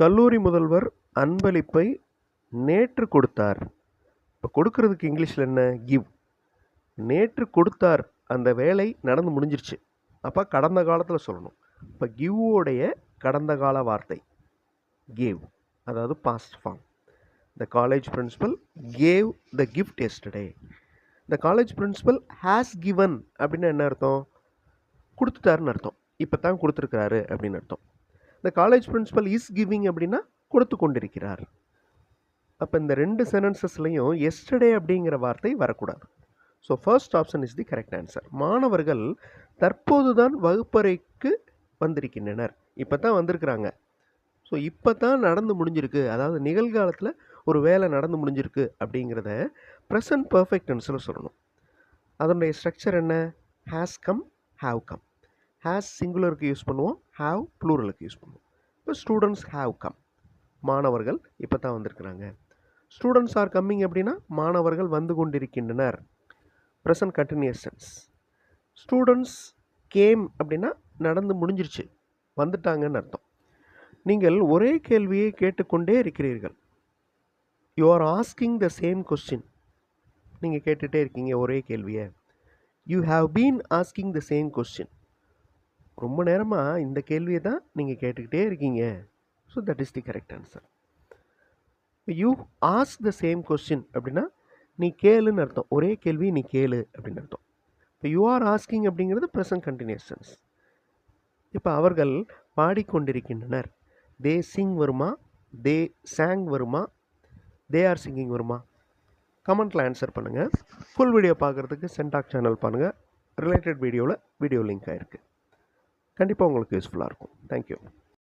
கல்லூரி முதல்வர் அன்பளிப்பை நேற்று கொடுத்தார். இப்போ கொடுக்கறதுக்கு இங்கிலீஷில் என்ன? கிவ். நேற்று கொடுத்தார், அந்த வேலை நடந்து முடிஞ்சிருச்சு. அப்போ கடந்த காலத்தில் சொல்லணும். இப்போ கிவ்வோடைய கடந்த கால வார்த்தை கேவ், அதாவது past form. The college principal gave the gift yesterday. The college principal has given அப்படின்னா என்ன அர்த்தம்? கொடுத்துட்டாருன்னு அர்த்தம். இப்போ தான் கொடுத்துருக்கிறாரு அப்படின்னு அர்த்தம். The college principal is giving அப்படின்னா கொடுத்து கொண்டிருக்கிறார். அப்போ இந்த ரெண்டு சென்டென்சஸ்லையும் எஸ்டர்டே அப்படிங்கிற வார்த்தை வரக்கூடாது. So first option is the correct answer. மாணவர்கள் தற்போது தான் வகுப்பறைக்கு வந்திருக்கின்றனர். இப்போ தான் வந்திருக்கிறாங்க. ஸோ இப்போ தான் நடந்து முடிஞ்சிருக்கு, அதாவது நிகழ்காலத்தில் ஒரு வேலை நடந்து முடிஞ்சிருக்கு அப்படிங்கிறத ப்ரெசன்ட் பர்ஃபெக்ட் டென்ஸில் சொல்லணும். அதனுடைய ஸ்ட்ரக்சர் என்ன? Has come, have come. Has சிங்குலருக்கு யூஸ் பண்ணுவோம், ஹாவ் ப்ளூரலுக்கு யூஸ் பண்ணுவோம். இப்போ ஸ்டூடெண்ட்ஸ் ஹாவ் கம், மாணவர்கள் இப்போ தான் வந்திருக்கிறாங்க. ஸ்டூடெண்ட்ஸ் ஆர் கம்மிங் அப்படின்னா மாணவர்கள் வந்து கொண்டிருக்கின்றனர், present continuous tense. Students came அப்படின்னா நடந்து முடிஞ்சிருச்சு, வந்துட்டாங்கன்னு அர்த்தம். நீங்கள் ஒரே கேள்வியை கேட்டுக்கொண்டே இருக்கிறீர்கள். You are asking the same question. நீங்கள் கேட்டுகிட்டே இருக்கீங்க ஒரே கேள்வியை. You have been asking the same question. ரொம்ப நேரமாக இந்த கேள்வியை தான் நீங்கள் கேட்டுக்கிட்டே இருக்கீங்க. So that is the correct answer. You ask the same question அப்படின்னா நீ கேளுன்னு அர்த்தம். ஒரே கேள்வி நீ கேளு அப்படின்னு அர்த்தம். இப்போ யூ ஆர் ஆஸ்கிங் அப்படிங்கிறது ப்ரெசன்ட் கண்டினியூஸ் டென்ஸ். இப்போ அவர்கள் பாடிக்கொண்டிருக்கின்றனர். தே சிங் வருமா, தே சாங் வருமா, தே ஆர் சிங்கிங் வருமா? கமெண்ட்டில் ஆன்சர் பண்ணுங்கள். ஃபுல் வீடியோ பார்க்குறதுக்கு சென்டாக் சேனல் பண்ணுங்கள். ரிலேட்டட் வீடியோவில் வீடியோ லிங்க் ஆகிருக்கு. கண்டிப்பாக உங்களுக்கு யூஸ்ஃபுல்லாக இருக்கும். தேங்க்யூ.